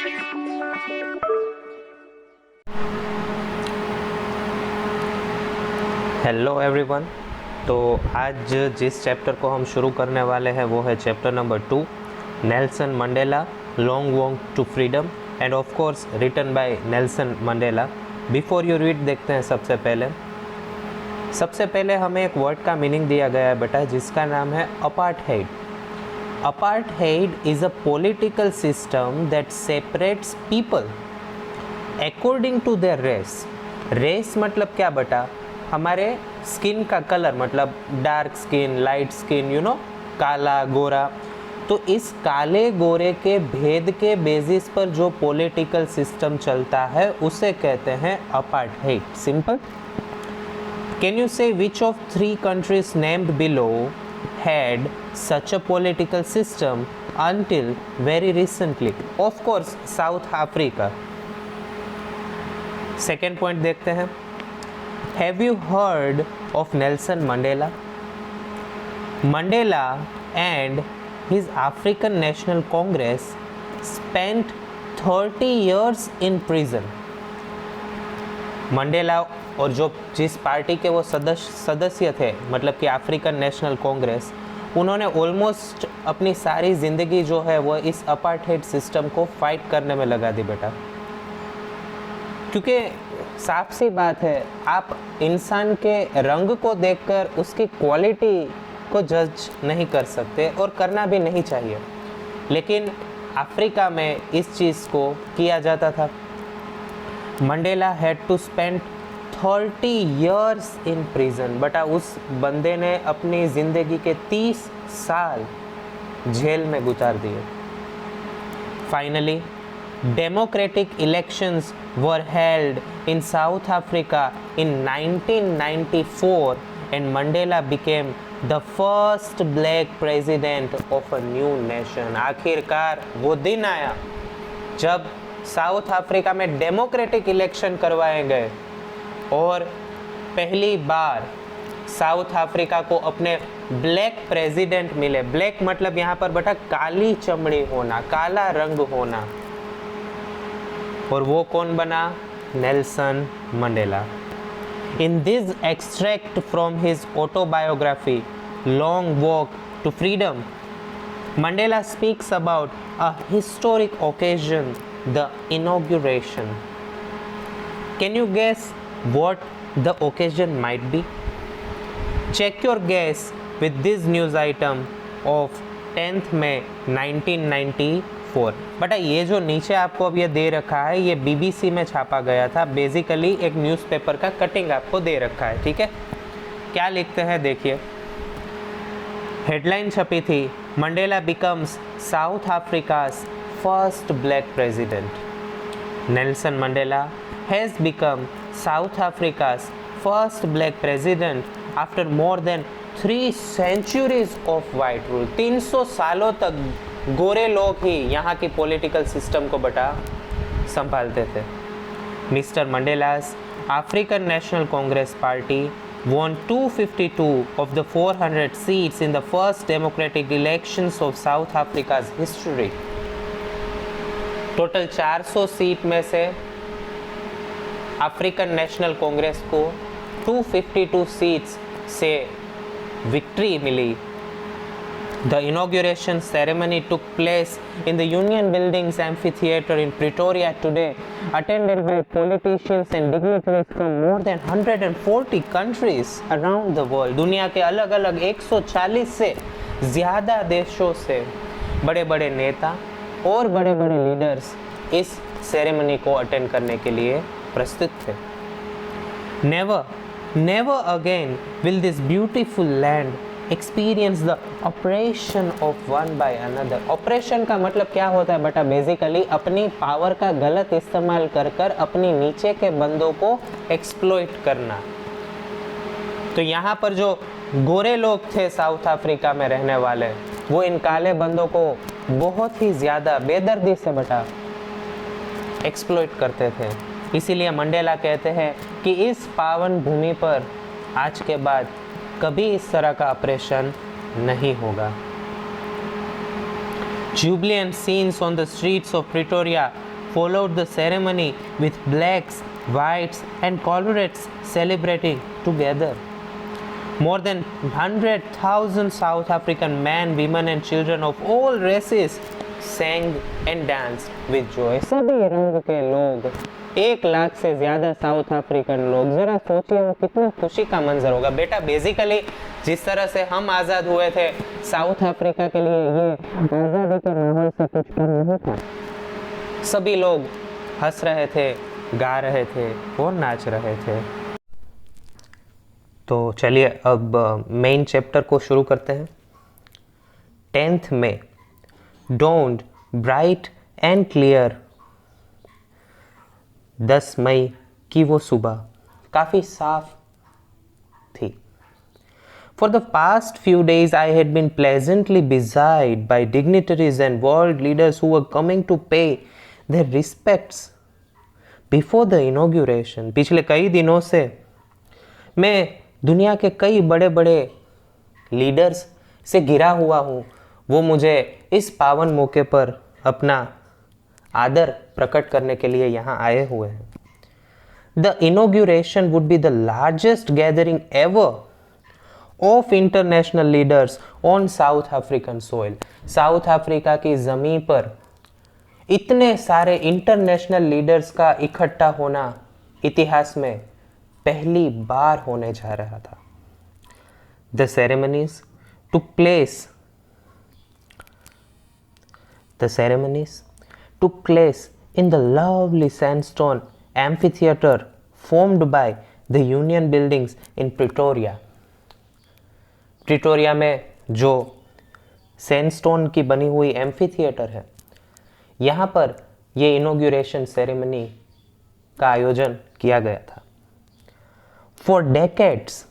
Hello everyone. तो आज जिस चैप्टर को हम शुरू करने वाले हैं वो है chapter number 2, Nelson Mandela Long Walk to Freedom and of course written by Nelson Mandela. Before you read देखते हैं सबसे पहले हमें एक वर्ड का मीनिंग दिया गया है बेटा, जिसका नाम है apartheid. Apartheid is a political system that separates people according to their race. Race मतलब क्या बेटा? हमारे स्किन का कलर, मतलब डार्क स्किन, लाइट स्किन, काला गोरा। तो इस काले गोरे के भेद के बेसिस पर जो पॉलिटिकल सिस्टम चलता है उसे कहते हैं अपार्थाइड। सिंपल। कैन यू से which of 3 countries named below had such a political system until very recently? Of course, South Africa. Second point देखते हैं। Have you heard of Nelson Mandela? Mandela and his African National Congress spent 30 years in prison. Mandela और जिस party के वो सदस्य थे, मतलब कि अफ्रीकन नेशनल कांग्रेस, उन्होंने ऑलमोस्ट अपनी सारी ज़िंदगी जो है वो इस अपार्थाइड सिस्टम को फाइट करने में लगा दी बेटा। क्योंकि साफ सी बात है, आप इंसान के रंग को देखकर उसकी क्वालिटी को जज नहीं कर सकते और करना भी नहीं चाहिए, लेकिन अफ्रीका में इस चीज़ को किया जाता था। Mandela had to spend 30 years in prison. बटा उस बंदे ने अपनी ज़िंदगी के 30 साल जेल में गुजार दिए। Finally democratic elections were held in South Africa in 1994 and Mandela became the first black president of a new nation। आखिरकार वो दिन आया जब साउथ अफ्रीका में डेमोक्रेटिक इलेक्शन करवाए गए और पहली बार साउथ अफ्रीका को अपने ब्लैक प्रेसिडेंट मिले। ब्लैक मतलब यहाँ पर बेटा काली चमड़ी होना, काला रंग होना। और वो कौन बना? Nelson Mandela. In this extract from his autobiography Long Walk to Freedom, Mandela speaks about a historic occasion, the inauguration. Can you guess what the occasion might be? Check your guess with this news item of 10th May 1994। But ये जो नीचे आपको अब ये दे रखा है, ये BBC में छापा गया था। बेसिकली एक न्यूज़पेपर का कटिंग आपको दे रखा है, ठीक है। क्या लिखते हैं देखिए। हेडलाइन छपी थी, Mandela becomes south Africa's first black president. Nelson Mandela has become South Africa's first black president after more than 3 centuries of white rule। 300 सालों तक गोरे लोग ही यहाँ की पॉलिटिकल सिस्टम को बेटा संभालते थे। Mister Mandela's African National Congress party won 252 of the 400 seats in the first democratic elections of South Africa's history। Total 400 seat में से अफ्रीकन नेशनल कांग्रेस को 252 सीट्स से विक्ट्री मिली। The inauguration ceremony took place in the Union Buildings amphitheatre in Pretoria today, attended by politicians and dignitaries from more than 140 countries around the world. दुनिया के अलग अलग 140 से ज़्यादा देशों से बड़े बड़े नेता और बड़े बड़े लीडर्स इस सेरेमनी को अटेंड करने के लिए प्रस्तुत थे। Never again will this beautiful land experience the operation of one by another. Operation का मतलब क्या होता है बेटा? बेसिकली अपनी पावर का गलत इस्तेमाल कर कर अपनी नीचे के बंदों को एक्सप्लॉइट करना। तो यहाँ पर जो गोरे लोग थे साउथ अफ्रीका में रहने वाले, वो इन काले बंदों को बहुत ही ज़्यादा बेदर्दी से बेटा एक्सप्लॉइट करते थे। इसीलिए मंडेला कहते हैं कि इस पावन भूमि पर आज के बाद कभी इस तरह का ऑपरेशन नहीं होगा। Jubilant scenes on the streets of Pretoria followed the ceremony with blacks, whites, and colorates celebrating together. More than 100,000 South African men, women, and children of all races sang and danced with joy. सभी रंग के लोग, 1 लाख से ज्यादा south African लोग, जरा सोचिए वो कितना खुशी का मंजर होगा। बेटा बेसिकली जिस तरह से हम आज़ाद हुए थे, साउथ अफ्रीका के लिए ये आज़ादी के माहौल से कुछ कम नहीं था। सभी लोग हंस रहे थे, गा रहे थे और नाच रहे थे। तो चलिए अब मेन चैप्टर को शुरू करते हैं। 10th में dawned bright and clear। 10 मई की वो सुबह काफ़ी साफ थी। For the past few days I had been pleasantly busied by dignitaries and world leaders who were coming to pay their respects before the inauguration। पिछले कई दिनों से मैं दुनिया के कई बड़े बड़े लीडर्स से घिरा हुआ हूँ। वो मुझे इस पावन मौके पर अपना आदर प्रकट करने के लिए यहाँ आए हुए हैं। The inauguration would be the largest gathering ever of international leaders on South African soil। South Africa की ज़मीन पर इतने सारे इंटरनेशनल लीडर्स का इकट्ठा होना इतिहास में पहली बार होने जा रहा था। The ceremonies took in the lovely sandstone amphitheater formed by the Union Buildings in Pretoria। Pretoria में जो सैंडस्टोन की बनी हुई एम्फीथिएटर है, यहाँ पर ये इनॉग्रेशन सेरेमनी का आयोजन किया गया था। For decades,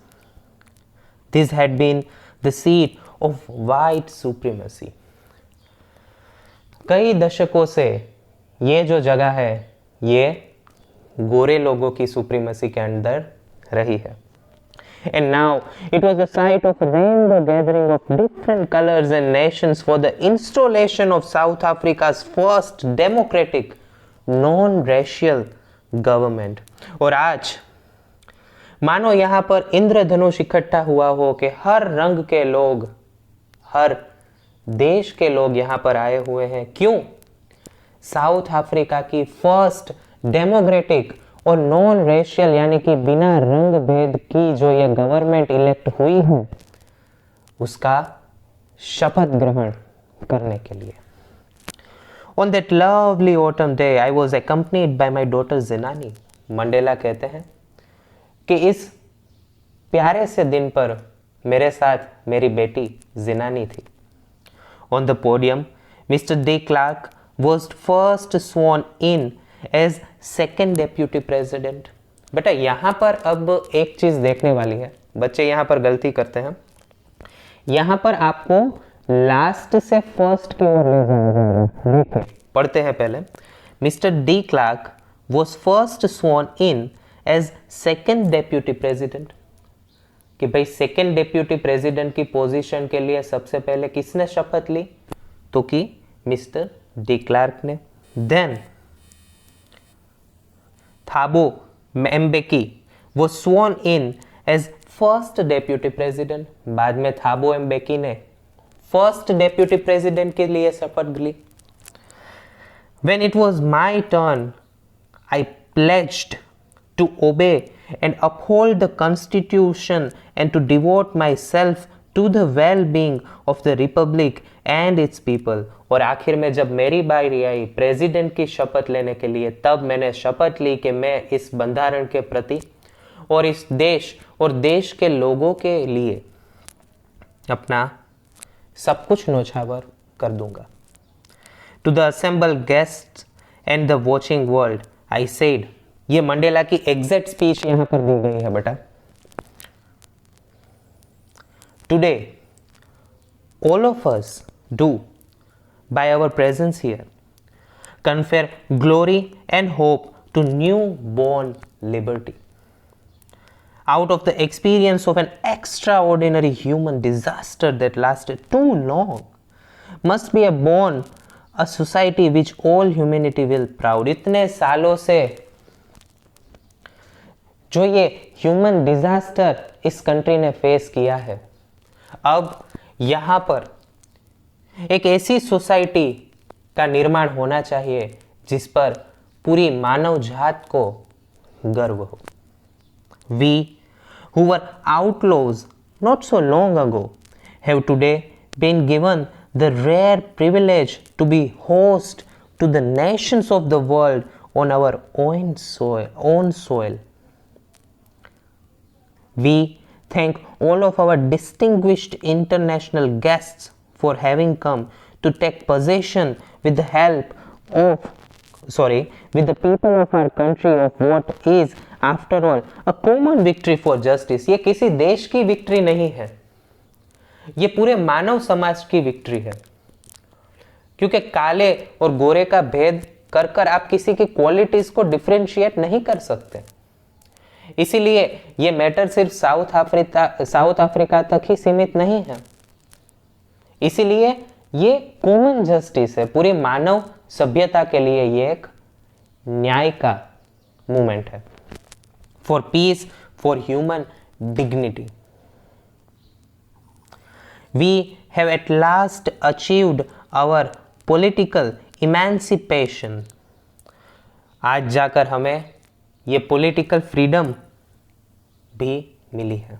this had been the seat of white supremacy। कई दशकों से ये जो जगह है, ये गोरे लोगों की सुप्रीमेसी के अंदर रही है। And now it was the site of a rainbow gathering of different colors and nations for the installation of South Africa's first democratic non-racial government। और आज मानो यहाँ पर इंद्रधनुष इकट्ठा हुआ हो कि हर रंग के लोग, हर देश के लोग यहाँ पर आए हुए हैं। क्यों? साउथ अफ्रीका की फर्स्ट डेमोक्रेटिक और नॉन रेशियल यानी कि बिना रंग भेद की जो ये गवर्नमेंट इलेक्ट हुई है, उसका शपथ ग्रहण करने के लिए। On that lovely autumn day, I was accompanied by my daughter Zinani। Mandela कहते हैं कि इस प्यारे से दिन पर मेरे साथ मेरी बेटी जिनानी थी। On the podium, Mr. De Klerk was first sworn in as second deputy president। बेटा यहाँ पर अब एक चीज देखने वाली है, बच्चे यहाँ पर गलती करते हैं। यहाँ पर आपको लास्ट से फर्स्ट की ओर ले जाया जा रहा है। देखिए पढ़ते हैं पहले। Mister de Clark was first sworn in as second deputy president। कि भाई सेकेंड डेप्यूटी प्रेसिडेंट की पोजीशन के लिए सबसे पहले किसने शपथ ली? तो कि मिस्टर डी क्लार्क ने। Then Thabo Mbeki was sworn in as first deputy president। बाद में थाबो एम्बेकी ने फर्स्ट डेप्यूटी प्रेसिडेंट के लिए शपथ ली। When it was my turn, I pledged to obey and uphold the constitution and to devote myself to the well-being of the republic and its people। और आखिर में जब मेरी बारी आई प्रेसिडेंट की शपथ लेने के लिए, तब मैंने शपथ ली कि मैं इस बंधारण के प्रति और इस देश और देश के लोगों के लिए अपना सब कुछ न्योछावर कर दूंगा। To the assembled guests and the watching world, I said। ये मंडेला की एग्जैक्ट स्पीच यहां पर दी गई है बेटा। Today, all of us do, by our presence here, confer glory and hope to newborn liberty। Out of the experience of an extraordinary human disaster that lasted too long, must be born a society which all humanity will proud. इतने सालों से जो ये human disaster इस country ने face किया है, अब यहाँ पर एक ऐसी सोसाइटी का निर्माण होना चाहिए जिस पर पूरी मानव जात को गर्व हो। We who were outlaws not so long ago have today been given the rare privilege to be host to the nations of the world on our own soil. We thank all of our distinguished international guests for having come to take possession with the help of with the people of our country of what is after all a common victory for justice। ये किसी देश की victory नहीं है, ये पूरे मानव समाज की विक्ट्री है, क्योंकि काले और गोरे का भेद कर कर आप किसी की क्वालिटीज को डिफरेंशिएट नहीं कर सकते। इसीलिए ये मैटर सिर्फ साउथ अफ्रीका तक ही सीमित नहीं है, इसीलिए ये कॉमन जस्टिस है, पूरी मानव सभ्यता के लिए ये एक न्याय का मूवमेंट है। For peace, for human dignity, we have at last achieved our political emancipation. आज जाकर हमें ये पॉलिटिकल फ्रीडम भी मिली है।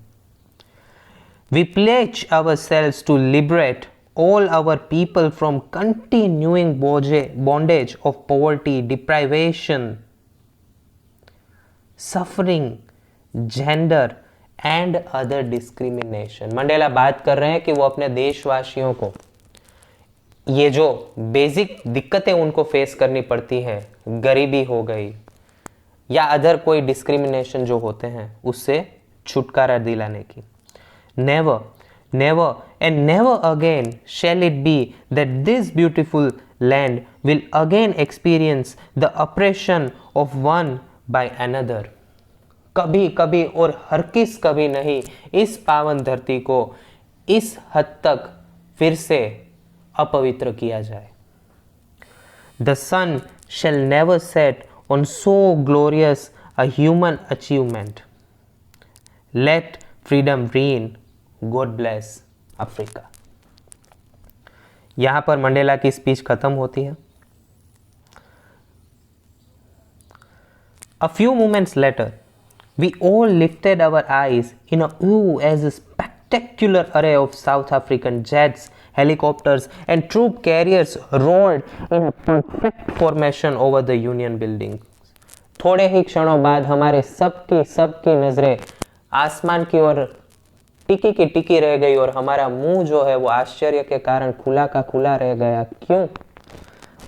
We pledge ourselves to liberate all our people from continuing bondage of poverty, deprivation, suffering, gender and other discrimination। Mandela बात कर रहे हैं कि वो अपने देशवासियों को ये जो बेसिक दिक्कतें उनको फेस करनी पड़ती हैं, गरीबी हो गई या अदर कोई डिस्क्रिमिनेशन जो होते हैं, उससे छुटकारा दिलाने की। Never, never and never again shall it be that this beautiful land will again experience the oppression of one by another। कभी कभी और हरगिज़ कभी नहीं इस पावन धरती को इस हद तक फिर से अपवित्र किया जाए। The sun shall never set on so glorious a human achievement। Let freedom reign। God bless Africa। यहां पर मंडेला की स्पीच खत्म होती है। A few moments later, we all lifted our eyes in awe as a spectacular array of South African jets, helicopters and troop carriers rolled in a perfect formation over the Union building। थोड़े ही क्षणों बाद हमारे सबकी नजरें आसमान की ओर टिकी की टिकी रह गई और हमारा मुंह जो है वो आश्चर्य के कारण खुला का खुला रह गया। क्यों?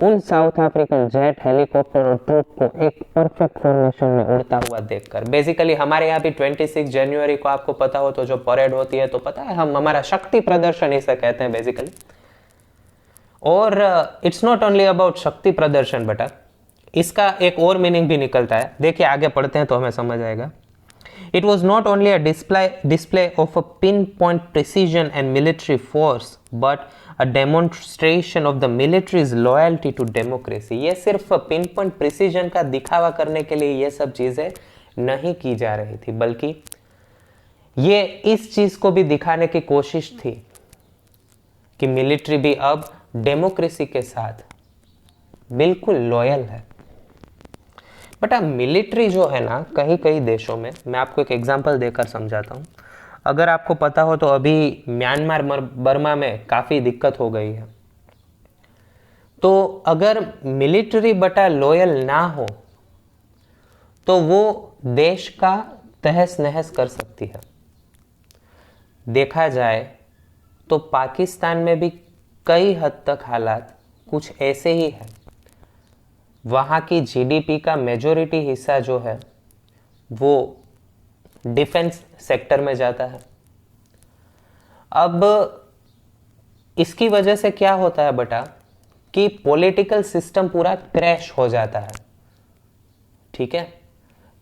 उन साउथ अफ्रीकन जेट, हेलीकॉप्टर और ट्रूप को एक परफेक्ट फॉर्मेशन में उड़ता हुआ देखकर। बेसिकली हमारे यहाँ भी 26 जनवरी को आपको पता हो तो जो परेड होती है, तो पता है हम हमारा शक्ति प्रदर्शन इसे कहते हैं बेसिकली। और इट्स नॉट ओनली अबाउट शक्ति प्रदर्शन बेटा, इसका एक और मीनिंग भी निकलता है। देखिए आगे पढ़ते हैं तो हमें समझ आएगा। It was not only a display of a pinpoint precision and military force, but a demonstration of the military's loyalty to democracy। ये सिर्फ pinpoint precision का दिखावा करने के लिए ये सब चीजें नहीं की जा रही थी, बल्कि ये इस चीज को भी दिखाने की कोशिश थी कि मिलिट्री भी अब डेमोक्रेसी के साथ बिल्कुल लॉयल है। बट अब मिलिट्री जो है ना, कई कई देशों में, मैं आपको एक एग्जांपल देकर समझाता हूँ। अगर आपको पता हो तो अभी म्यांमार बर्मा में काफ़ी दिक्कत हो गई है। तो अगर मिलिट्री बटा लॉयल ना हो तो वो देश का तहस नहस कर सकती है। देखा जाए तो पाकिस्तान में भी कई हद तक हालात कुछ ऐसे ही है। वहाँ की जीडीपी का मेजॉरिटी हिस्सा जो है वो डिफेंस सेक्टर में जाता है। अब इसकी वजह से क्या होता है बेटा कि पॉलिटिकल सिस्टम पूरा क्रैश हो जाता है। ठीक है,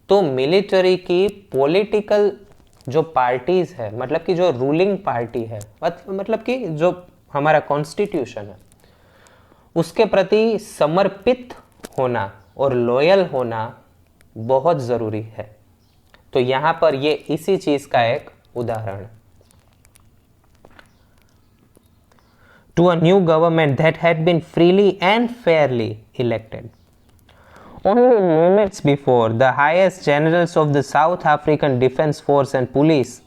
तो मिलिट्री की पॉलिटिकल जो पार्टीज है, मतलब कि जो रूलिंग पार्टी है, मतलब कि जो हमारा कॉन्स्टिट्यूशन है, उसके प्रति समर्पित होना और लॉयल होना बहुत ज़रूरी है। तो यहाँ पर ये इसी चीज़ का एक उदाहरण। To a new government that had been freely and fairly elected. Only moments before, the highest generals of the South African Defence Force and Police,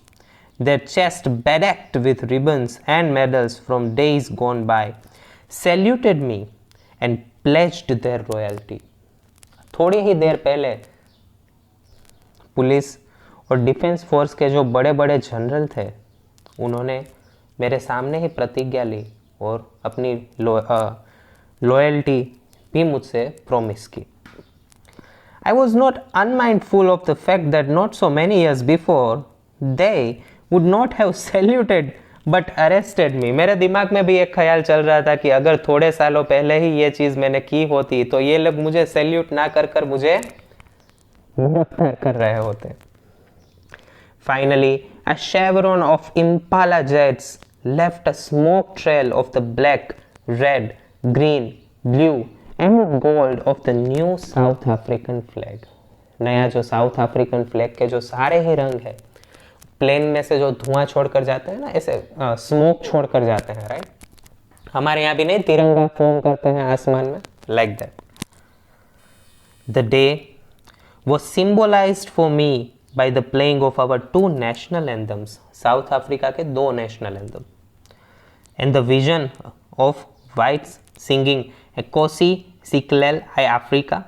their chests bedecked with ribbons and medals from days gone by, saluted me and pledged their royalty. थोड़ी ही देर पहले police और defence force के जो बड़े बड़े general थे, उन्होंने मेरे सामने ही प्रतिज्ञा ली और अपनी लॉयल्टी भी मुझसे प्रॉमिस की। I was not unmindful of the fact that not so many years before they would not have saluted but arrested me. मेरे दिमाग में भी एक ख्याल चल रहा था कि अगर थोड़े सालों पहले ही ये चीज़ मैंने की होती तो ये लोग मुझे सैल्यूट ना कर कर मुझे गिरफ्तार कर रहे होते। Finally, a chevron of Impala jets left a smoke trail of the black, red, green, blue and gold of the new South African flag. नया जो साउथ अफ्रीकन फ्लैग के जो सारे ही रंग है, प्लेन में से जो धुआं छोड़कर जाते हैं ना, ऐसे स्मोक छोड़कर जाते हैं, राइट? हमारे यहाँ भी नहीं तिरंगा फॉर्म करते हैं आसमान में, like that. The day was symbolized for me by the playing of our two national anthems, south Africa के दो national anthem, and the vision of whites singing Ekosi Siklel I Africa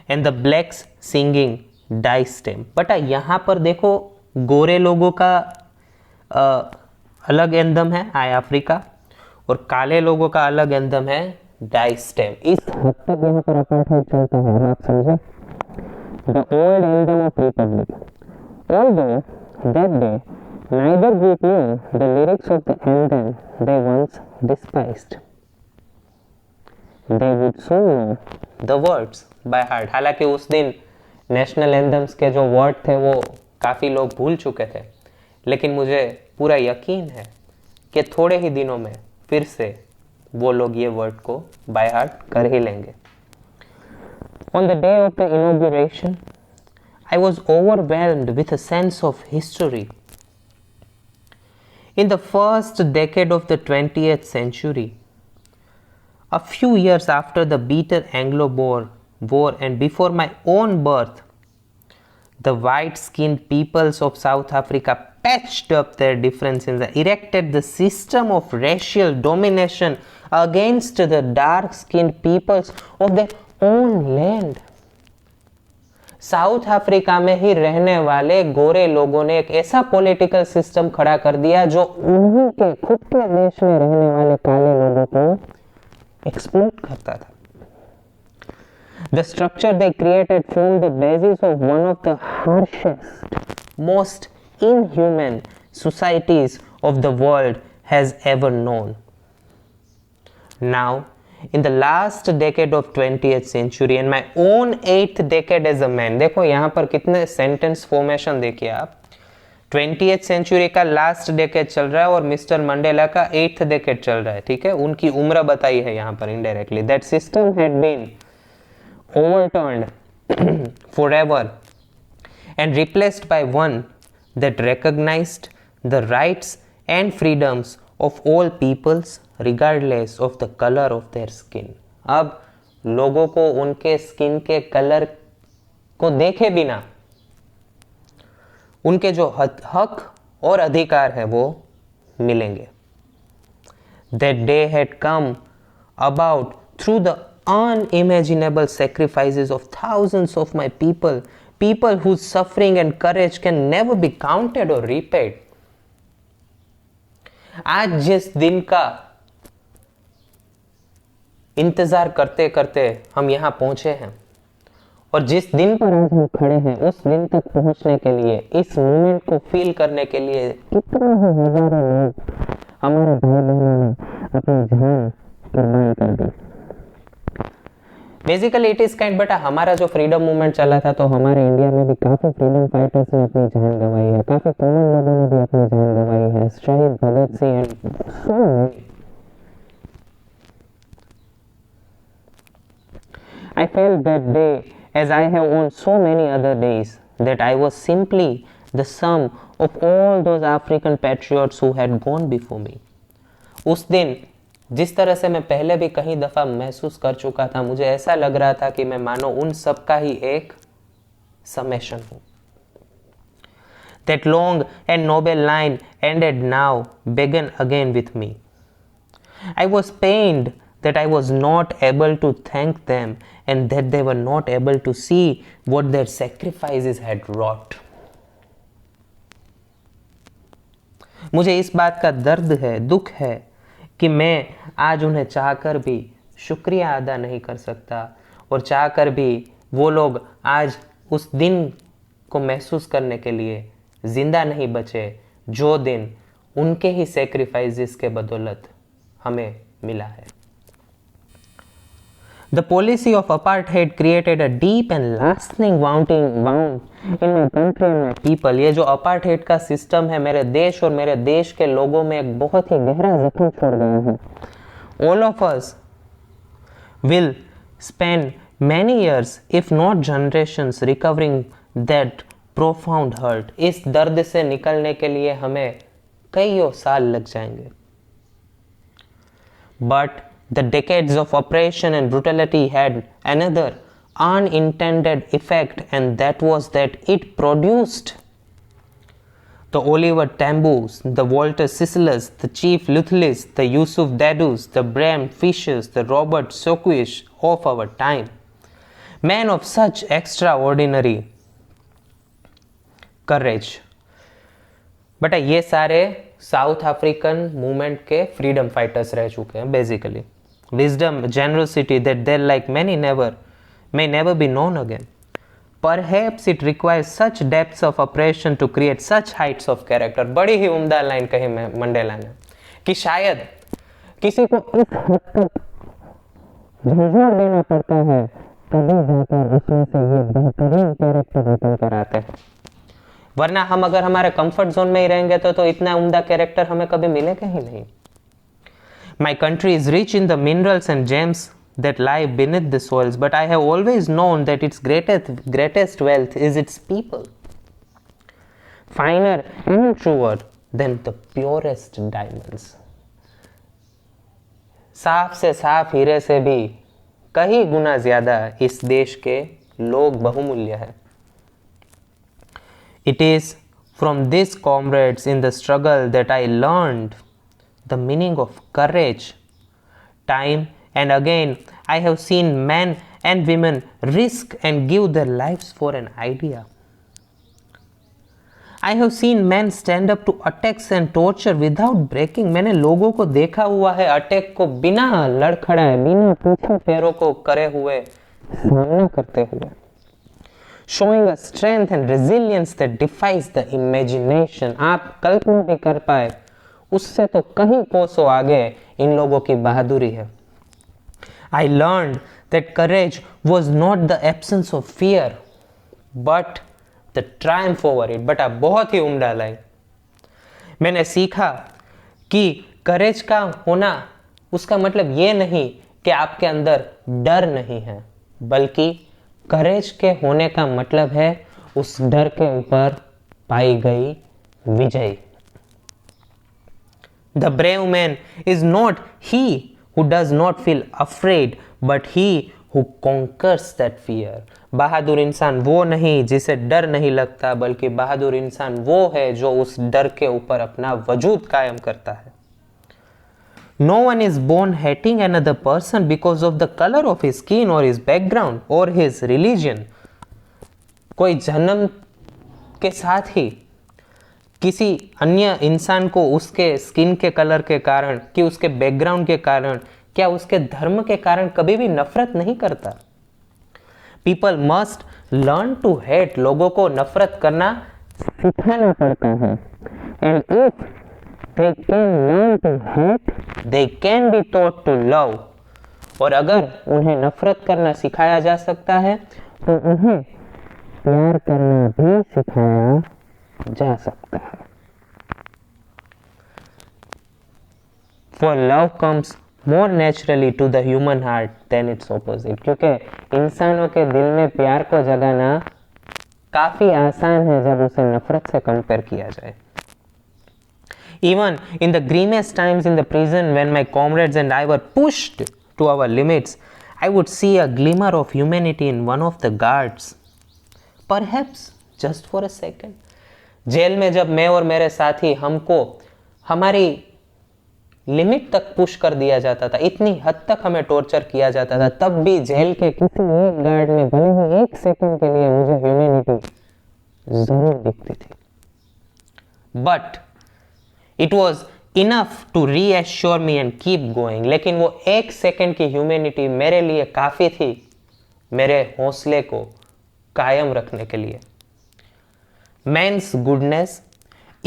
and the blacks singing Die Stem। But यहाँ पर देखो गोरे लोगों का अलग anthem है आई Africa और काले लोगों का अलग एंथम है डाई स्टेम। इस हद तक यहाँ पर अपार्टमेंट चलता है, आप समझे? The old anthem of Republic. Although that day neither group knew the lyrics of the anthem they once despised, they would soon know the words by heart। हालांकि उस दिन नेशनल एंथम्स के जो वर्ड थे वो काफ़ी लोग भूल चुके थे, लेकिन मुझे पूरा यकीन है कि थोड़े ही दिनों में फिर से वो लोग ये वर्ड को बाय हार्ट कर ही लेंगे। On the day of the inauguration, I was overwhelmed with a sense of history. In the first decade of the 20th century, a few years after the bitter Anglo-Boer War and before my own birth, the white-skinned peoples of South Africa patched up their differences and erected the system of racial domination against the dark-skinned peoples of their own land। South Africa में ही रहने वाले गोरे लोगों ने एक ऐसा political system खड़ा कर दिया जो उन्हीं के खुद के देश में रहने वाले काले लोगों को एक्सप्लॉइट करता था। The structure they created formed the basis of one of the harshest, most inhuman societies of the world has ever known. Now, in the last decade of 20th century and my own 8th decade as a man, देखो यहाँ पर कितने sentence formation देखिए आप। 20th century का last decade चल रहा है और मिस्टर मंडेला का 8th डेकेड चल रहा है, ठीक है? उनकी उम्र बताई है यहाँ पर indirectly. That system had been overturned forever and replaced by one that recognized the rights and freedoms of all peoples regardless of the color of their skin। अब लोगों को उनके स्किन के कलर को देखे बिना उनके जो हक और अधिकार है वो मिलेंगे। That day had come about through the unimaginable sacrifices of thousands of my people whose suffering and courage can never be counted or repaid। आज जिस दिन का इंतजार करते करते हम यहाँ पहुंचे हैं और जिस दिन पर आज हम खड़े हैं, उस दिन तक पहुंचने के लिए, इस मोमेंट को फील करने के लिए कितने ही हजारों लोग हमारे भाई बहनों ने अपनी जान कुर्बान कर दी। बेसिकली इट इज काइंड बेटा, हमारा जो फ्रीडम मूवमेंट चला था तो हमारे इंडिया में भी काफ़ी फ्रीडम फाइटर्स ने अपनी जान गंवाई है, काफ़ी कॉमन लोगों ने भी अपनी जान गंवाई है। शहीद Bhagat Singh and I felt that day, as I have on so many other days, that I was simply the sum of all those African patriots who had gone before me. उस दिन जिस तरह से मैं पहले भी कई दफ़ा महसूस कर चुका था, मुझे ऐसा लग रहा था कि मैं मानो उन सब का ही एक समेशन हूँ. That long and noble line ended now, began again with me. I was pained that I was not able to thank them and that they were not able to see what their sacrifices had wrought. मुझे इस बात का दर्द है, दुख है कि मैं आज उन्हें चाहकर भी शुक्रिया अदा नहीं कर सकता और चाहकर भी वो लोग आज उस दिन को महसूस करने के लिए जिंदा नहीं बचे जो दिन उनके ही सैक्रिफाइसेस के बदौलत हमें मिला है. The policy of apartheid created a deep and lasting wound in my country and my people. ये जो apartheid का सिस्टम है मेरे देश और मेरे देश के लोगों में एक बहुत ही गहरा जख्म छोड़ गया है. All of us will spend many years, if not generations, recovering that profound hurt. इस दर्द से निकलने के लिए हमें कईयों साल लग जाएंगे. But the decades of oppression and brutality had another unintended effect, and that was that it produced the Oliver Tambos, the Walter Sisselers, the Chief Luthlis, the Yusuf Dadus, the Bram Fishers, the Robert Sokuish of our time. Men of such extraordinary courage. But ये सारे south African movement के freedom fighters रह चुके हैं basically. Wisdom, generosity that they're like many may never be known again. Perhaps it requires such depths of oppression to create such heights of character. बड़ी ही उम्दा line कही Mandela ने कि शायद किसी को इस हद तक झंझोर देना पड़ता है तभी जाकर उसमें से ये बेहतरीन कैरेक्टर निकल कर आते हैं. वरना हम अगर हमारे कंफर्ट जोन में ही रहेंगे तो इतना उम्दा कैरेक्टर हमें कभी मिलेगा ही नहीं. My country is rich in the minerals and gems that lie beneath the soils, but I have always known that its greatest wealth is its people. Finer and truer than the purest diamonds. साफ से साफ हीरे से भी कई गुना ज्यादा इस देश के लोग बहुमूल्य है. It is from these comrades in the struggle that I learned the meaning of courage. Time and again I have seen men and women risk and give their lives for an idea. I have seen men stand up to attacks and torture without breaking. मैंने लोगों को देखा हुआ है attack को बिना लड़खड़ाए, बिना पीछे पैरों को करे हुए सामना करते हुए. Showing a strength and resilience that defies the imagination. आप कल्पना भी कर पाए उससे तो कहीं कोसों आगे इन लोगों की बहादुरी है. I learned that courage was not the absence of fear, but the triumph over it. But आप बहुत ही उम्दा लाइन. मैंने सीखा कि करेज का होना उसका मतलब ये नहीं कि आपके अंदर डर नहीं है, बल्कि करेज के होने का मतलब है उस डर के ऊपर पाई गई विजय. The brave man is not he who does not feel afraid, but he who conquers that fear. बहादुर इंसान वो नहीं जिसे डर नहीं लगता, बल्कि बहादुर इंसान वो है जो उस डर के ऊपर अपना वजूद कायम करता है. No one is born hating another person because of the color of his skin or his background or his religion. कोई जन्म के साथ ही किसी अन्य इंसान को उसके स्किन के कलर के कारण, कि उसके बैकग्राउंड के कारण, क्या उसके धर्म के कारण कभी भी नफरत नहीं करता. People must learn to hate. लोगों को नफरत करना सिखाना पड़ता है. And if they can learn to hate, they can be taught to love. और अगर उन्हें नफरत करना सिखाया जा सकता है तो उन्हें प्यार करना भी सिखाया जा सकता है. For love comes more naturally to the human heart than its opposite. क्योंकि इंसानों के दिल में प्यार को जगाना काफ़ी आसान है जब उसे नफरत से कंपेयर किया जाए. Even in the grimmest times in the prison, when my comrades and I were pushed to our limits, I would see a glimmer of humanity in one of the guards. Perhaps just for a second. जेल में जब मैं और मेरे साथी हमको हमारी limit तक पुश कर दिया जाता था, इतनी हद तक हमें टॉर्चर किया जाता था, तब भी जेल के किसी एक गार्ड में भले ही एक सेकंड के लिए मुझे ह्यूमैनिटी जरूर दिखती थी. But it was enough to reassure me and keep going. लेकिन वो एक सेकंड की ह्यूमैनिटी मेरे लिए काफ़ी थी मेरे हौसले को कायम रखने के लिए. Man's goodness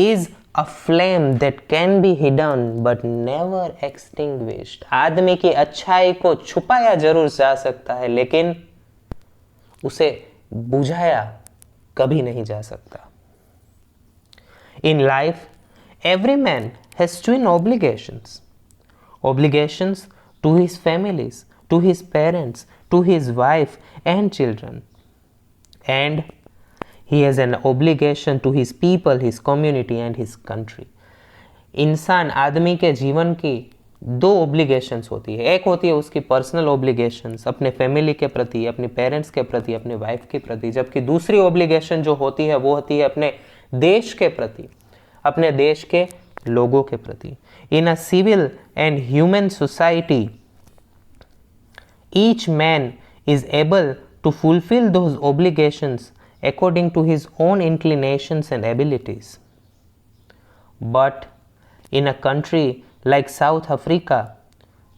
is a flame that can be hidden but never extinguished. आदमी की अच्छाई को छुपाया जरूर जा सकता है लेकिन उसे बुझाया कभी नहीं जा सकता. In life, every man has twin obligations. Obligations to his families, to his parents, to his wife and children. And he has an obligation to his people, his community and his country. इंसान आदमी के जीवन की दो ओब्लिगेशंस होती है. एक होती है उसकी पर्सनल ओब्लिगेशंस अपने फैमिली के प्रति, अपने पेरेंट्स के प्रति, अपने वाइफ के प्रति, जबकि दूसरी ओब्लिगेशन जो होती है वो होती है अपने देश के प्रति, अपने देश के लोगों के प्रति. In a civil and human society each man is able to fulfil those obligations according to his own inclinations and abilities. But in a country like South Africa,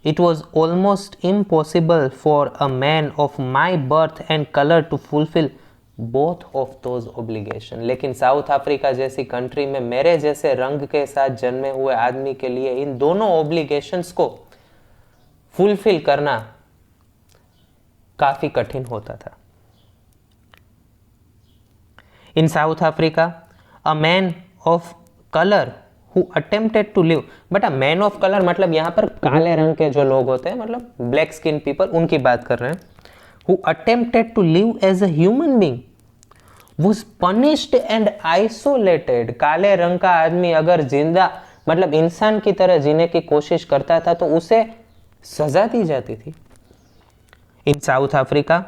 it was almost impossible for a man of my birth and color to fulfill both of those obligations. लेकिन south Africa जैसी country में मेरे जैसे रंग के साथ जन्मे हुए आदमी के लिए इन दोनों obligations को फुलफिल करना काफी कठिन होता था. In South Africa, a man of color who attempted to live, but a man of color मतलब यहाँ पर काले रंग के जो लोग होते हैं, मतलब black skin people, उनकी बात कर रहे हैं, who attempted to live as a human being was punished and isolated. काले रंग का आदमी अगर जिंदा मतलब इंसान की तरह जीने की कोशिश करता था तो उसे सजा दी जाती थी. In South Africa,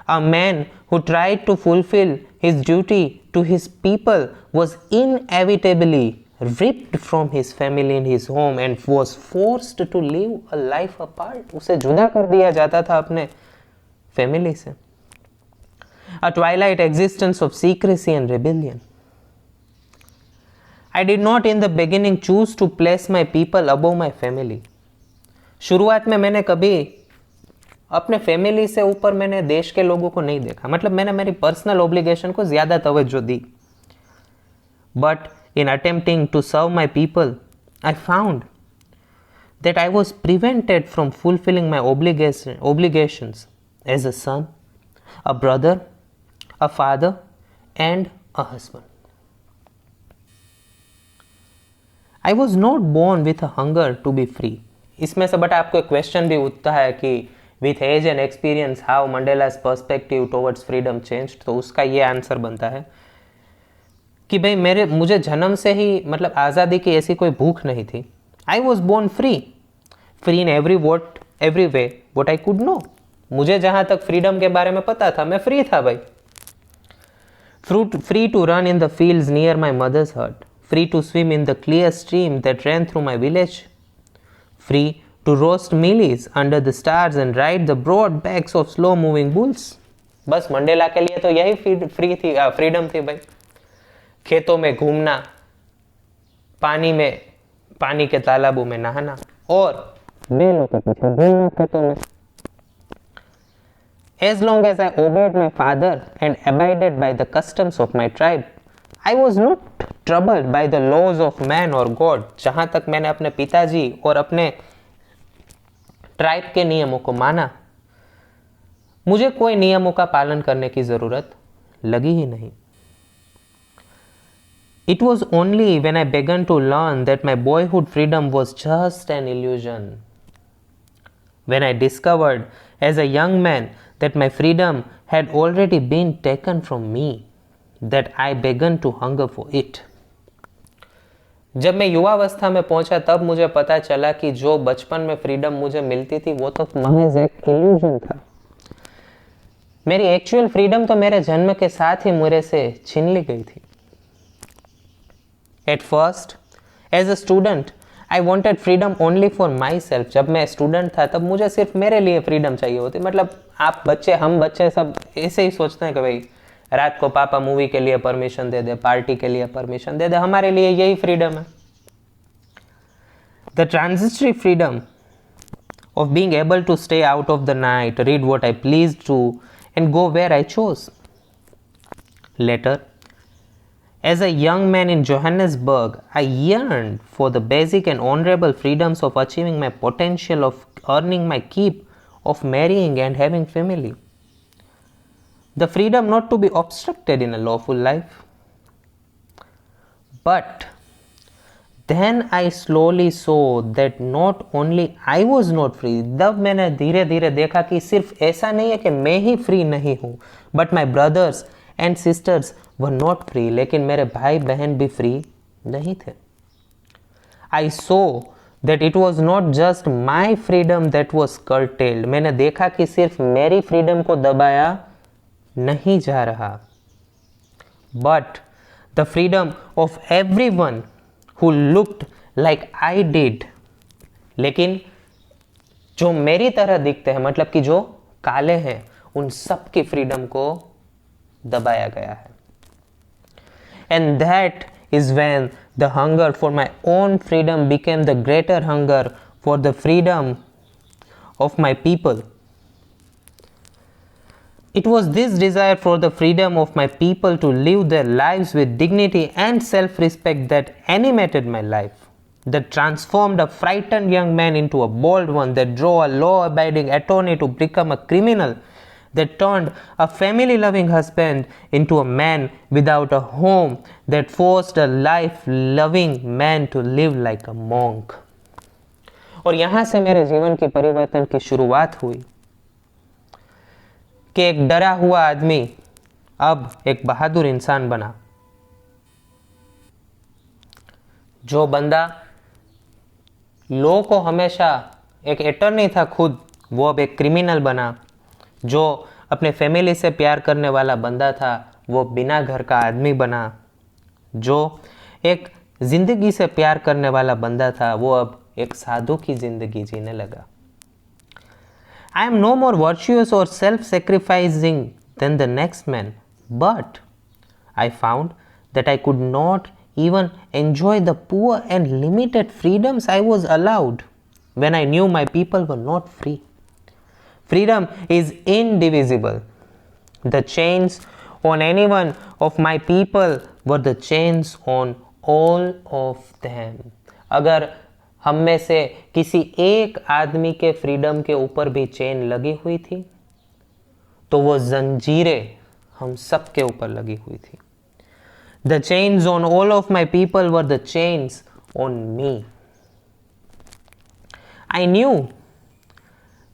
a man who tried to fulfill his duty to his people was inevitably ripped from his family and his home and was forced to live a life apart. उसे जुदा कर दिया जाता था अपने family से. A twilight existence of secrecy and rebellion. I did not in the beginning choose to place my people above my family. शुरुआत में मैंने कभी अपने फैमिली से ऊपर मैंने देश के लोगों को नहीं देखा, मतलब मैंने मेरी पर्सनल ओब्लिगेशन को ज्यादा तवज्जो दी. But in attempting to serve my people I found that I was prevented from fulfilling my obligations as a son, a brother, a father and a husband. I was not born with a hunger to be free. इसमें से but आपको एक question भी उठता है कि with age and experience how Mandela's perspective towards freedom changed. तो उसका ये आंसर बनता है कि भाई मुझे जन्म से ही मतलब आज़ादी की ऐसी कोई भूख नहीं थी. I was born free in every way what I could know. मुझे जहाँ तक फ्रीडम के बारे में पता था मैं फ्री था भाई. Free to run in the fields near my mother's hut, free to swim in the clear stream that ran through my village, free to roast mealies under the stars and ride the broad backs of slow moving bulls. बस Mandela के लिए तो यही freedom थी भाई. खेतों में घूमना, पानी के तालाबों में नहाना और बैलों के पीछे घूमना खेतों में. As long as I obeyed my father and abided by the customs of my tribe, I was not troubled by the laws of man or God. जहां तक मैंने अपने पिताजी और अपने ट्राइब के नियमों को माना, मुझे कोई नियमों का पालन करने की जरूरत लगी ही नहीं. It was only when I began to learn that my boyhood freedom was just an illusion. when I discovered as a young man that my freedom had already been taken from me, that I began to hunger for it. जब मैं युवावस्था में पहुंचा तब मुझे पता चला कि जो बचपन में फ्रीडम मुझे मिलती थी वो तो महज एक इल्यूजन था। मेरी एक्चुअल फ्रीडम तो मेरे जन्म के साथ ही मेरे से छीन ली गई थी। At first as a student I wanted freedom only for myself. जब मैं स्टूडेंट था तब मुझे सिर्फ मेरे लिए फ्रीडम चाहिए होती। मतलब आप बच्चे, हम बच्चे सब ऐसे ही सोचते हैं कि भाई रात को पापा मूवी के लिए परमिशन दे दे, पार्टी के लिए परमिशन दे दे, हमारे लिए यही फ्रीडम है। The transitory freedom of being able to stay out of the night, read what I pleased to, and go where I chose. Later, as a young man in Johannesburg, I yearned for the basic and honorable freedoms of achieving my potential, of earning my keep, of marrying and having family. The freedom not to be obstructed in a lawful life. But then I slowly saw that not only I was not free, तब मैंने धीरे धीरे देखा कि सिर्फ ऐसा नहीं है कि मैं ही फ्री नहीं हूँ, but my brothers and sisters were not free, लेकिन मेरे भाई बहन भी फ्री नहीं थे। I saw that it was not just my freedom that was curtailed, मैंने देखा कि सिर्फ मेरी फ्रीडम को दबाया नहीं जा रहा, but the freedom of everyone who looked like I did, लेकिन जो मेरी तरह दिखते हैं, मतलब कि जो काले हैं, उन सब की फ्रीडम को दबाया गया है। And that is when the hunger for my own freedom became the greater hunger for the freedom of my people. It was this desire for the freedom of my people to live their lives with dignity and self-respect that animated my life, that transformed a frightened young man into a bold one, that drove a law-abiding attorney to become a criminal, that turned a family-loving husband into a man without a home, that forced a life-loving man to live like a monk. और यहाँ से मेरे जीवन की परिवर्तन की शुरुआत हुई कि एक डरा हुआ आदमी अब एक बहादुर इंसान बना। जो बंदा लॉ को हमेशा एक अटॉर्नी था खुद, वो अब एक क्रिमिनल बना। जो अपने फैमिली से प्यार करने वाला बंदा था, वो बिना घर का आदमी बना। जो एक जिंदगी से प्यार करने वाला बंदा था, वो अब एक साधु की जिंदगी जीने लगा। I am no more virtuous or self-sacrificing than the next man, but I found that I could not even enjoy the poor and limited freedoms I was allowed when I knew my people were not free. Freedom is indivisible. The chains on any one of my people were the chains on all of them. अगर हम में से किसी एक आदमी के freedom के ऊपर भी चेन लगी हुई थी, तो वो जंजीरें हम सब के ऊपर लगी हुई थी। The chains on all of my people were the chains on me. I knew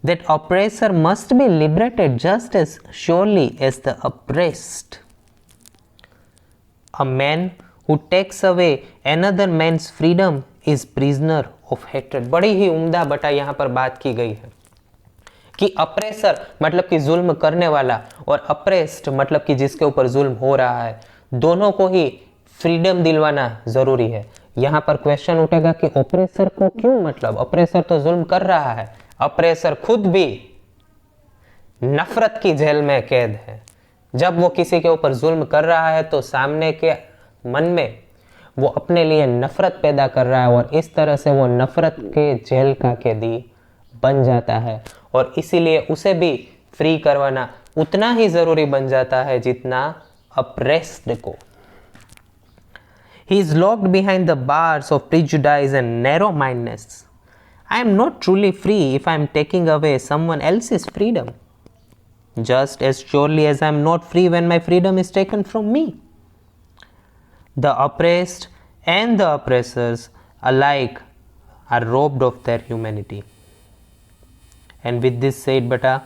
that oppressor must be liberated just as surely as the oppressed. A man who takes away another man's freedom is prisoner of hatred. बड़ी ही उम्दा बटा यहाँ पर बात की गई है कि अप्रेसर मतलब कि जुल्म करने वाला, और अप्रेस्ड मतलब कि जिसके ऊपर जुल्म हो रहा है, दोनों को ही फ्रीडम दिलवाना जरूरी है। यहाँ पर क्वेश्चन उठेगा कि अप्रेसर को क्यों, मतलब अप्रेसर तो जुल्म कर रहा है, अप्रेसर खुद भी नफरत की जेल में कैद है। जब वो किसी के ऊपर जुल्म कर रहा है तो सामने के मन में वो अपने लिए नफरत पैदा कर रहा है, और इस तरह से वो नफरत के जेल का कैदी बन जाता है, और इसीलिए उसे भी फ्री करवाना उतना ही जरूरी बन जाता है जितना अप्रेस्ड को। He is locked behind the bars of prejudice and narrow-mindedness. I am not truly free if I am taking away someone else's freedom, just as surely as I am not free when my freedom is taken from me. The oppressed and the oppressors alike are robbed of their humanity. And with this said बेटा,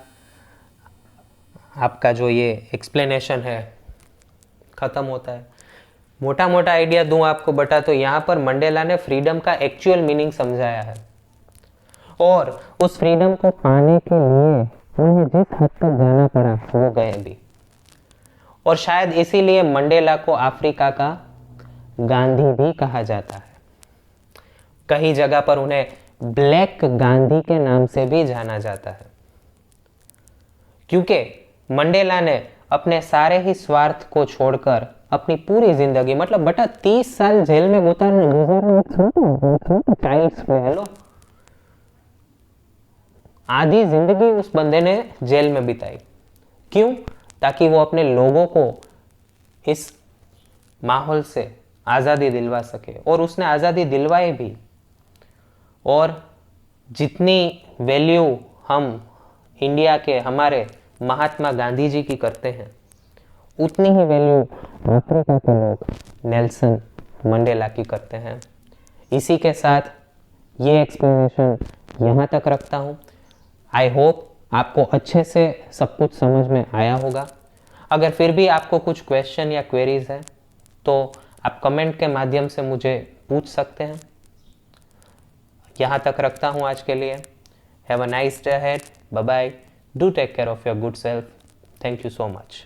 आपका जो ये explanation है ख़त्म होता है। मोटा मोटा आइडिया दूं आपको बेटा, तो यहाँ पर मंडेला ने फ्रीडम का एक्चुअल मीनिंग समझाया है, और उस फ्रीडम को पाने के लिए उन्हें जिस हद तक जाना पड़ा वो गए भी। और शायद इसीलिए मंडेला को अफ्रीका का गांधी भी कहा जाता है। कई जगह पर उन्हें ब्लैक गांधी के नाम से भी जाना जाता है, क्योंकि मंडेला ने अपने सारे ही स्वार्थ को छोड़कर अपनी पूरी जिंदगी, मतलब बेटा 30 साल जेल में चाइल्ड्स प्ले, हेलो, आधी जिंदगी उस बंदे ने जेल में बिताई। क्यों? ताकि वो अपने लोगों को इस माहौल से आज़ादी दिलवा सके, और उसने आज़ादी दिलवाई भी। और जितनी वैल्यू हम इंडिया के हमारे महात्मा गांधी जी की करते हैं, उतनी ही वैल्यू अफ्रीका के लोग नेल्सन मंडेला की करते हैं। इसी के साथ ये एक्सप्लेनेशन यहाँ तक रखता हूँ। आई होप आपको अच्छे से सब कुछ समझ में आया होगा। अगर फिर भी आपको कुछ क्वेश्चन या क्वेरीज हैं तो आप कमेंट के माध्यम से मुझे पूछ सकते हैं। यहाँ तक रखता हूँ आज के लिए। Have a nice day ahead. Bye bye. Do take care of your good self. Thank you so much.